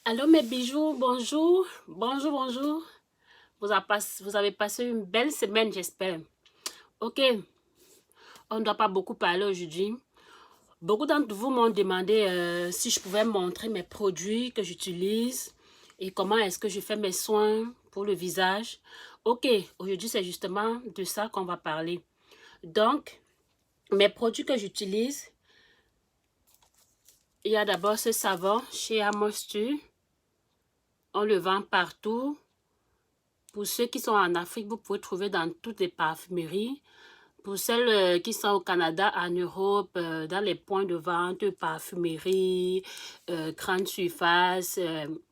Allô mes bijoux, bonjour, bonjour. Vous avez passé une belle semaine, j'espère. Ok, on ne doit pas beaucoup parler aujourd'hui. Beaucoup d'entre vous m'ont demandé si je pouvais montrer mes produits que j'utilise et comment est-ce que je fais mes soins pour le visage. Ok, aujourd'hui c'est justement de ça qu'on va parler. Donc, mes produits que j'utilise, il y a d'abord ce savon chez Amostu. On le vend partout. Pour ceux qui sont en Afrique, vous pouvez trouver dans toutes les parfumeries. Pour celles qui sont au Canada, en Europe, dans les points de vente, parfumerie, grande surface,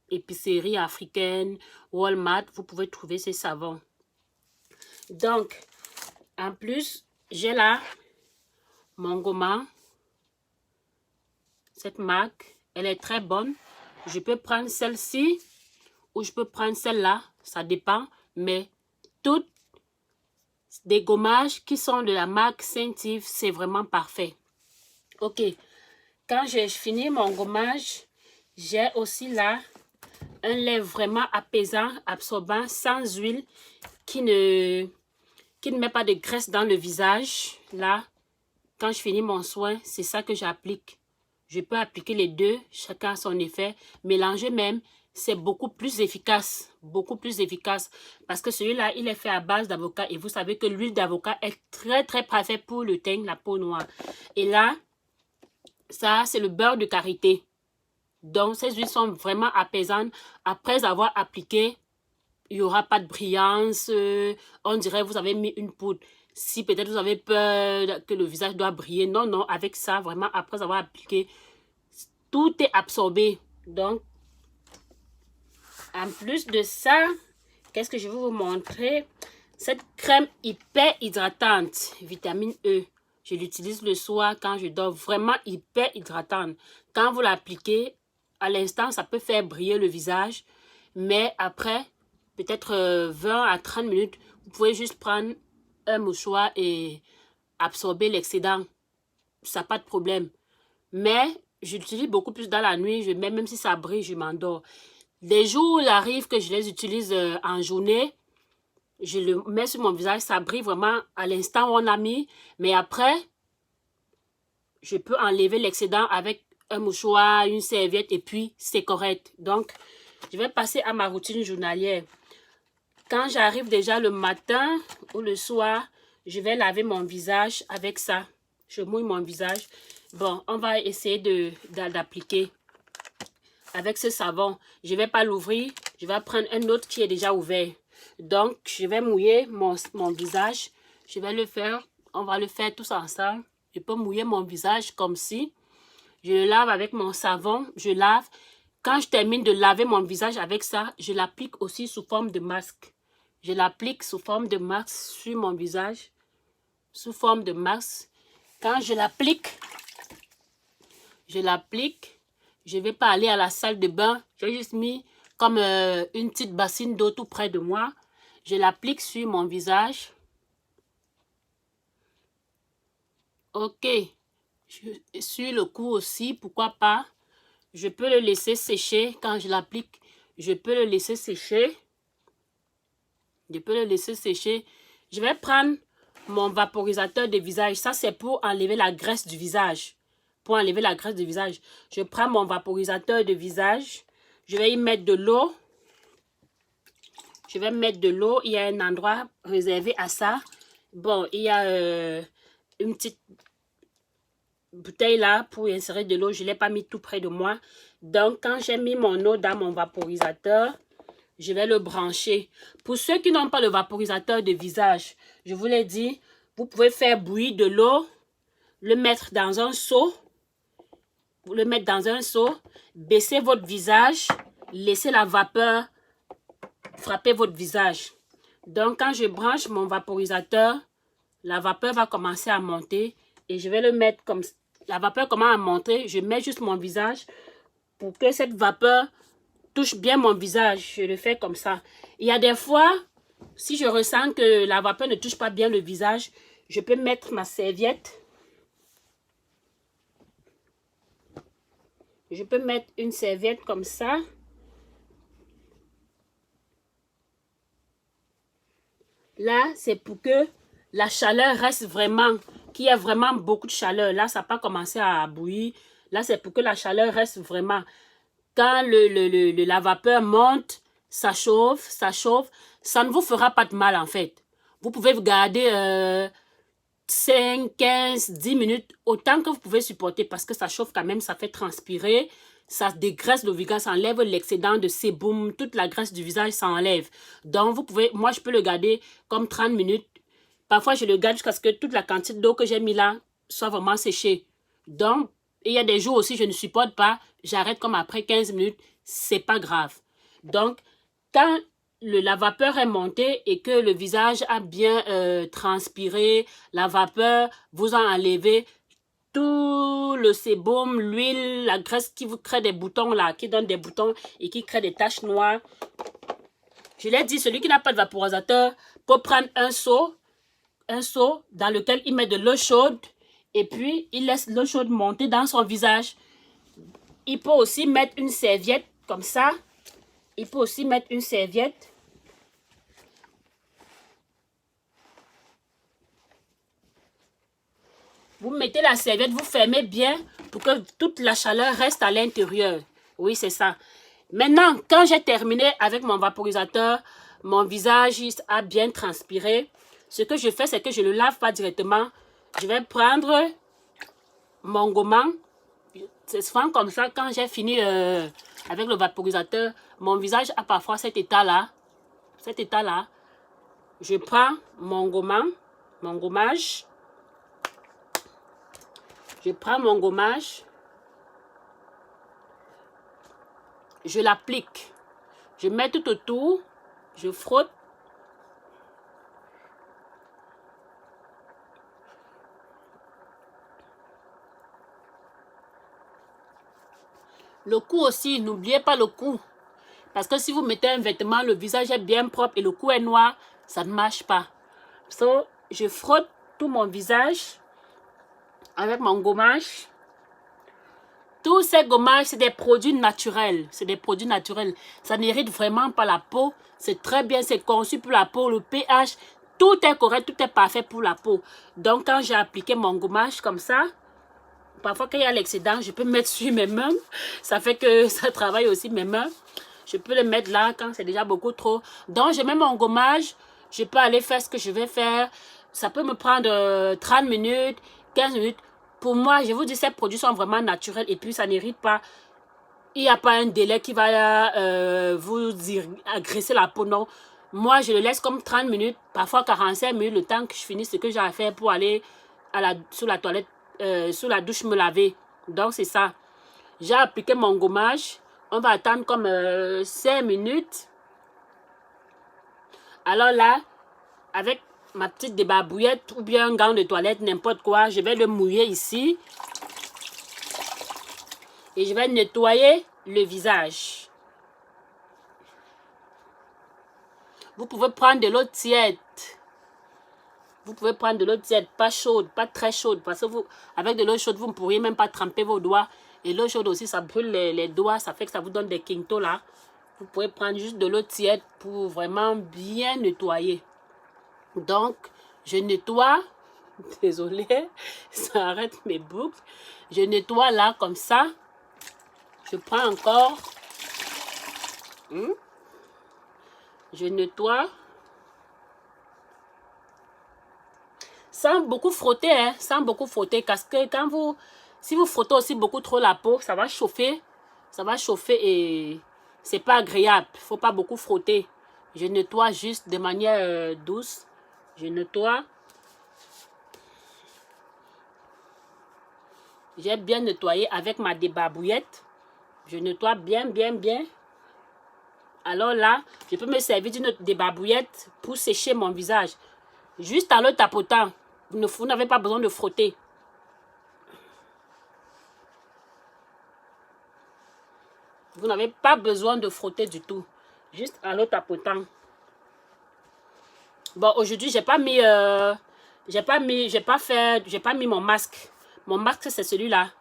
épicerie africaine, Walmart, vous pouvez trouver ces savons. Donc, en plus, j'ai là mon Goma. Cette marque, elle est très bonne. Je peux prendre celle-ci ou je peux prendre celle-là, ça dépend, mais toutes des gommages qui sont de la marque Saint-Yves, c'est vraiment parfait. Ok, quand j'ai fini mon gommage, j'ai aussi là un lait vraiment apaisant, absorbant, sans huile, qui ne met pas de graisse dans le visage. Là, quand je finis mon soin, c'est ça que j'applique. Je peux appliquer les deux, chacun a son effet. Mélanger même, c'est beaucoup plus efficace. Beaucoup plus efficace. Parce que celui-là, il est fait à base d'avocat. Et vous savez que l'huile d'avocat est très parfaite pour le teint, la peau noire. Et là, ça, c'est le beurre de karité. Donc, ces huiles sont vraiment apaisantes. Après avoir appliqué, il n'y aura pas de brillance. On dirait que vous avez mis une poudre. Si peut-être vous avez peur que le visage doit briller. Non, non, avec ça, vraiment, après avoir appliqué, tout est absorbé. Donc, en plus de ça, qu'est-ce que je vais vous montrer? Cette crème hyper hydratante, vitamine E. Je l'utilise le soir quand je dors. Vraiment hyper hydratante. Quand vous l'appliquez, à l'instant, ça peut faire briller le visage. Mais après, peut-être 20 à 30 minutes, vous pouvez juste prendre un mouchoir et absorber l'excédent. Ça n'a pas de problème. Mais j'utilise beaucoup plus dans la nuit. Je mets, même si ça brille, je m'endors. Les jours où il arrive que je les utilise en journée, je le mets sur mon visage, ça brille vraiment à l'instant où on a mis. Mais après, je peux enlever l'excédent avec un mouchoir, une serviette et puis c'est correct. Donc, je vais passer à ma routine journalière. Quand j'arrive déjà le matin ou le soir, je vais laver mon visage avec ça. Je mouille mon visage. Bon, on va essayer d'appliquer avec ce savon. Je ne vais pas l'ouvrir. Je vais prendre un autre qui est déjà ouvert. Donc, je vais mouiller mon visage. Je vais le faire. On va le faire tous ensemble. Je peux mouiller mon visage comme si. Je le lave avec mon savon. Je lave. Quand je termine de laver mon visage avec ça, je l'applique aussi sous forme de masque. Je l'applique sous forme de masque sur mon visage. Sous forme de masque. Quand je l'applique, je ne vais pas aller à la salle de bain. J'ai juste mis comme une petite bassine d'eau tout près de moi. Je l'applique sur mon visage. Ok. Sur le cou aussi, pourquoi pas. Je peux le laisser sécher. Quand je l'applique, je peux le laisser sécher. Je peux le laisser sécher. Je vais prendre mon vaporisateur de visage. Ça, c'est pour enlever la graisse du visage. Pour enlever la graisse du visage. Je prends mon vaporisateur de visage. Je vais y mettre de l'eau. Je vais mettre de l'eau. Il y a un endroit réservé à ça. Bon, il y a une petite bouteille là pour insérer de l'eau. Je ne l'ai pas mis tout près de moi. Donc, quand j'ai mis mon eau dans mon vaporisateur, je vais le brancher. Pour ceux qui n'ont pas le vaporisateur de visage, je vous l'ai dit, vous pouvez faire bouillir de l'eau, le mettre dans un seau. Vous le mettre dans un seau, baissez votre visage, laissez la vapeur frapper votre visage. Donc, quand je branche mon vaporisateur, la vapeur va commencer à monter et je vais le mettre comme... La vapeur commence à monter, je mets juste mon visage pour que cette vapeur touche bien mon visage. Je le fais comme ça. Il y a des fois, si je ressens que la vapeur ne touche pas bien le visage, je peux mettre ma serviette. Je peux mettre une serviette comme ça Là, c'est pour que la chaleur reste vraiment, qu'il y ait vraiment beaucoup de chaleur. Là, ça n'a pas commencé à bouillir. Là, c'est pour que la chaleur reste vraiment. Quand la vapeur monte, ça chauffe, ça ne vous fera pas de mal en fait. Vous pouvez garder 5, 15, 10 minutes, autant que vous pouvez supporter parce que ça chauffe quand même, ça fait transpirer, ça dégraisse le visage, ça enlève l'excédent de sébum, toute la graisse du visage, ça enlève. Donc, vous pouvez, moi je peux le garder comme 30 minutes. Parfois, je le garde jusqu'à ce que toute la quantité d'eau que j'ai mis là soit vraiment séchée. Donc, il y a des jours aussi, je ne supporte pas, j'arrête comme après 15 minutes, c'est pas grave. Donc, quand la vapeur est montée et que le visage a bien transpiré, la vapeur vous a enlevé tout le sébum, l'huile, la graisse qui vous crée des boutons là, qui donne des boutons et qui crée des taches noires. Je l'ai dit, celui qui n'a pas de vaporisateur peut prendre un seau dans lequel il met de l'eau chaude et puis il laisse l'eau chaude monter dans son visage. Il peut aussi mettre une serviette comme ça. Il peut aussi mettre une serviette. Vous mettez la serviette, vous fermez bien pour que toute la chaleur reste à l'intérieur. Oui, c'est ça. Maintenant, quand j'ai terminé avec mon vaporisateur, mon visage a bien transpiré. Ce que je fais, c'est que je ne le lave pas directement. Je vais prendre mon gommant. C'est souvent comme ça, quand j'ai fini avec le vaporisateur, mon visage a parfois cet état-là. Cet état-là. Je prends mon gommant, mon gommage. Je prends mon gommage. Je l'applique. Je mets tout autour. Je frotte. Le cou aussi, n'oubliez pas le cou. Parce que si vous mettez un vêtement, le visage est bien propre et le cou est noir, ça ne marche pas. So, je frotte tout mon visage avec mon gommage. Tous ces gommages, c'est des produits naturels. C'est des produits naturels. Ça n'irrite vraiment pas la peau. C'est très bien, c'est conçu pour la peau. Le pH, tout est correct, tout est parfait pour la peau. Donc, quand j'ai appliqué mon gommage comme ça, parfois quand il y a l'excédent, je peux mettre sur mes mains. Ça fait que ça travaille aussi mes mains. Je peux le mettre là quand c'est déjà beaucoup trop. Donc, je mets mon gommage. Je peux aller faire ce que je vais faire. Ça peut me prendre 30 minutes, 15 minutes. Pour moi, je vous dis, ces produits sont vraiment naturels et puis ça n'irrite pas. Il n'y a pas un délai qui va vous agresser la peau, non. Moi, je le laisse comme 30 minutes, parfois 45 minutes, le temps que je finisse ce que j'ai à faire pour aller sous la toilette, sous la douche me laver. Donc, c'est ça. J'ai appliqué mon gommage. On va attendre comme 5 minutes. Alors là, avec ma petite débarbouillette ou bien un gant de toilette, n'importe quoi, je vais le mouiller ici. Et je vais nettoyer le visage. Vous pouvez prendre de l'eau tiède. Vous pouvez prendre de l'eau tiède, pas chaude, pas très chaude. Parce que avec de l'eau chaude, vous ne pourriez même pas tremper vos doigts. Et l'eau chaude aussi, ça brûle les doigts. Ça fait que ça vous donne des quintos là. Vous pouvez prendre juste de l'eau tiède pour vraiment bien nettoyer. Donc, je nettoie. Désolée, ça arrête mes boucles. Je nettoie là comme ça. Je prends encore. Je nettoie. Sans beaucoup frotter, hein. Sans beaucoup frotter. Parce que si vous frottez aussi beaucoup trop la peau, ça va chauffer. Ça va chauffer et c'est pas agréable. Il ne faut pas beaucoup frotter. Je nettoie juste de manière douce. Je nettoie. J'ai bien nettoyé avec ma débarbouillette. Je nettoie bien, bien, bien. Alors là, je peux me servir d'une débarbouillette pour sécher mon visage. Juste en le tapotant. Vous n'avez pas besoin de frotter. Vous n'avez pas besoin de frotter du tout. Juste en le tapotant. Bon, aujourd'hui, j'ai pas mis mon masque. Mon masque, c'est celui-là.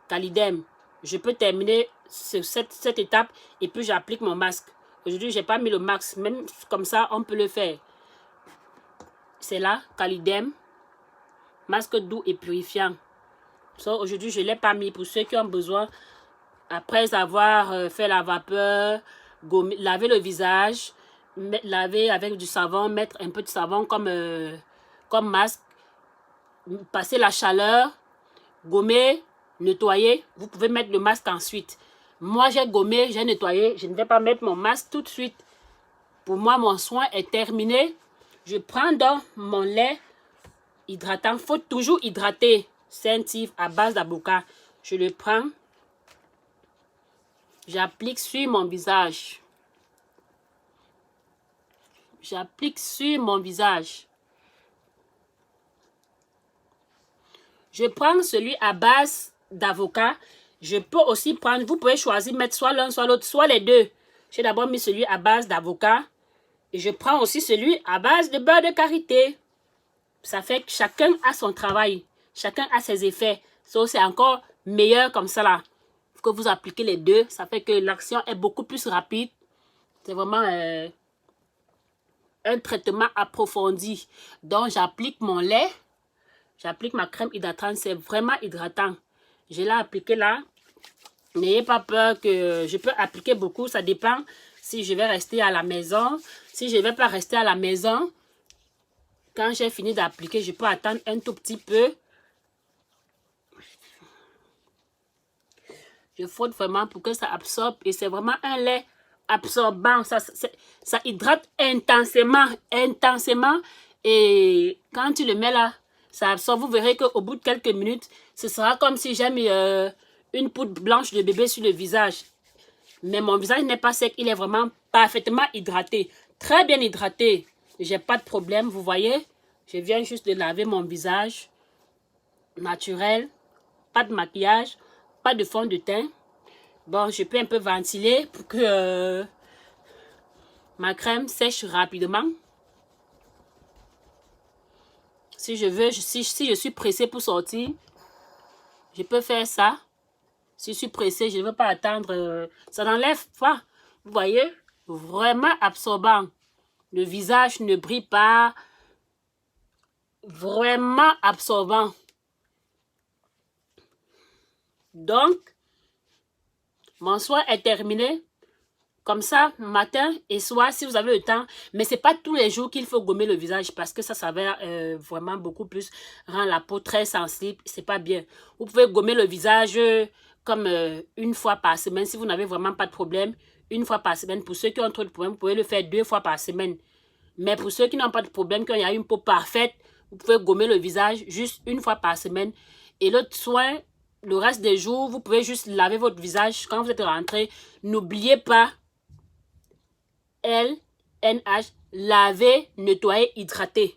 Calidem. Je peux terminer cette étape et puis j'applique mon masque. Aujourd'hui, j'ai pas mis le masque. Même comme ça, on peut le faire. c'est là, Calidem, masque doux et purifiant. So, aujourd'hui, je ne l'ai pas mis pour ceux qui ont besoin, après avoir fait la vapeur, laver le visage, laver avec du savon, mettre un peu de savon comme masque, passer la chaleur, gommer, nettoyer. Vous pouvez mettre le masque ensuite. Moi, j'ai gommé, j'ai nettoyé. Je ne vais pas mettre mon masque tout de suite. Pour moi, mon soin est terminé. Je prends donc mon lait hydratant. Il faut toujours hydrater. Sentif à base d'avocat. Je le prends. J'applique sur mon visage. J'applique sur mon visage. Je prends celui à base d'avocat. Je peux aussi prendre, vous pouvez choisir mettre soit l'un, soit l'autre, soit les deux. J'ai d'abord mis celui à base d'avocat. Et je prends aussi celui à base de beurre de karité. Ça fait que chacun a son travail. Chacun a ses effets. So, c'est encore meilleur comme ça là. Que vous appliquez les deux. Ça fait que l'action est beaucoup plus rapide. C'est vraiment un traitement approfondi. Donc, j'applique mon lait. J'applique ma crème hydratante. C'est vraiment hydratant. Je l'ai appliqué là. N'ayez pas peur que je peux appliquer beaucoup. Ça dépend si je vais rester à la maison. Si je ne vais pas rester à la maison, quand j'ai fini d'appliquer, je peux attendre un tout petit peu. Je frotte vraiment pour que ça absorbe. Et c'est vraiment un lait absorbant. Ça hydrate intensément. Et quand tu le mets là, ça absorbe. Vous verrez qu'au bout de quelques minutes, ce sera comme si j'ai mis une poudre blanche de bébé sur le visage. Mais mon visage n'est pas sec. Il est vraiment parfaitement hydraté. Très bien hydraté. J'ai pas de problème. Vous voyez, je viens juste de laver mon visage. Naturel. Pas de maquillage. Pas de fond de teint. Bon, je peux un peu ventiler pour que ma crème sèche rapidement. Si je veux, si je suis pressée pour sortir, je peux faire ça. Si je suis pressée, je ne veux pas attendre. Ça n'enlève pas. Vous voyez, vraiment absorbant. Le visage ne brille pas. Vraiment absorbant. Donc, mon soin est terminé. Comme ça, matin et soir, si vous avez le temps. Mais ce n'est pas tous les jours qu'il faut gommer le visage parce que ça va vraiment beaucoup plus rendre la peau très sensible. Ce n'est pas bien. Vous pouvez gommer le visage comme une fois par semaine. Si vous n'avez vraiment pas de problème, une fois par semaine. Pour ceux qui ont trop de problèmes, vous pouvez le faire 2 fois par semaine. Mais pour ceux qui n'ont pas de problème, qui ont une peau parfaite, vous pouvez gommer le visage juste une fois par semaine. Et l'autre soin, le reste des jours, vous pouvez juste laver votre visage quand vous êtes rentré. N'oubliez pas LNH, laver, nettoyer, hydrater.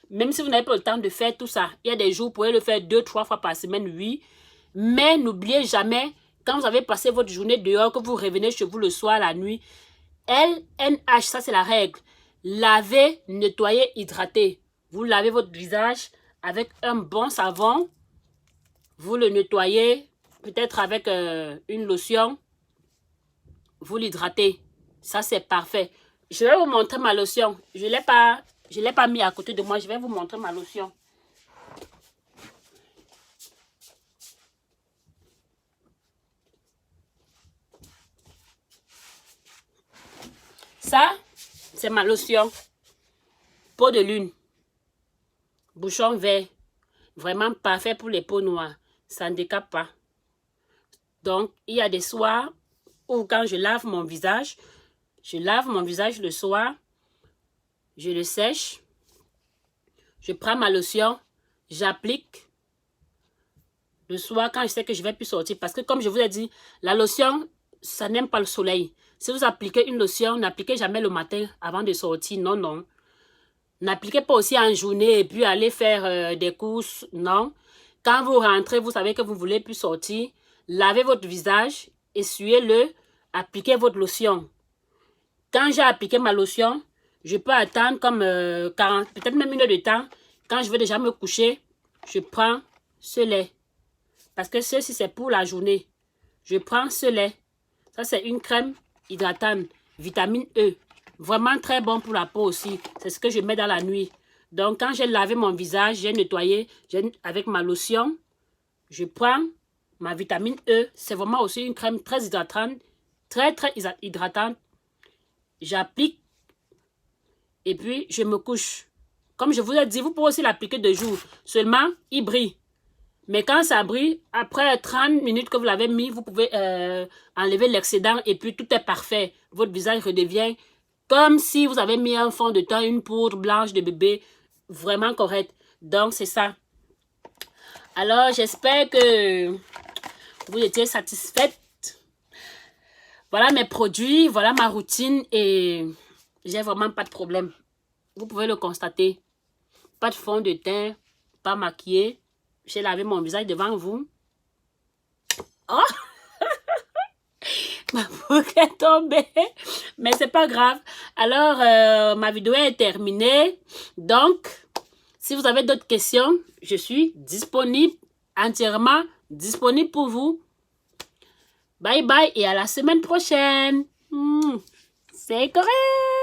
Même si vous n'avez pas le temps de faire tout ça, il y a des jours, vous pouvez le faire 2-3 fois par semaine, oui. Mais n'oubliez jamais, quand vous avez passé votre journée dehors, que vous revenez chez vous le soir, la nuit, LNH, ça c'est la règle. Laver, nettoyer, hydrater. Vous lavez votre visage avec un bon savon. Vous le nettoyez, peut-être avec une lotion. Vous l'hydratez. Ça, c'est parfait. Je vais vous montrer ma lotion. Je ne l'ai pas mis à côté de moi. Je vais vous montrer ma lotion. Ça, c'est ma lotion. Peau de lune. Bouchon vert. Vraiment parfait pour les peaux noires. Ça ne décape pas. Donc, il y a des soirs où quand je lave mon visage le soir, je le sèche, je prends ma lotion, j'applique le soir quand je sais que je ne vais plus sortir. Parce que comme je vous ai dit, la lotion, ça n'aime pas le soleil. Si vous appliquez une lotion, n'appliquez jamais le matin avant de sortir. Non, non. N'appliquez pas aussi en journée et puis aller faire des courses. Non. Quand vous rentrez, vous savez que vous ne voulez plus sortir. Lavez votre visage, essuyez-le, appliquez votre lotion. Quand j'ai appliqué ma lotion, je peux attendre comme 40, peut-être même 1 heure de temps. Quand je vais déjà me coucher, je prends ce lait. Parce que ceci, c'est pour la journée. Je prends ce lait. Ça, c'est une crème hydratante, vitamine E. Vraiment très bon pour la peau aussi. C'est ce que je mets dans la nuit. Donc, quand j'ai lavé mon visage, j'ai nettoyé avec ma lotion. Je prends ma vitamine E. C'est vraiment aussi une crème très hydratante. Très, très hydratante. J'applique et puis je me couche. Comme je vous ai dit, vous pouvez aussi l'appliquer de jour. Seulement, il brille. Mais quand ça brille, après 30 minutes que vous l'avez mis, vous pouvez enlever l'excédent et puis tout est parfait. Votre visage redevient comme si vous avez mis un fond de teint, une poudre blanche de bébé, vraiment correct. Donc, c'est ça. Alors, j'espère que vous étiez satisfaite. Voilà mes produits, voilà ma routine et j'ai vraiment pas de problème. Vous pouvez le constater. Pas de fond de teint, pas maquillé. J'ai lavé mon visage devant vous. Oh! Ma boucle est tombée. Mais c'est pas grave. Alors, ma vidéo est terminée. Donc, si vous avez d'autres questions, je suis disponible, entièrement disponible pour vous. Bye bye et à la semaine prochaine. C'est correct.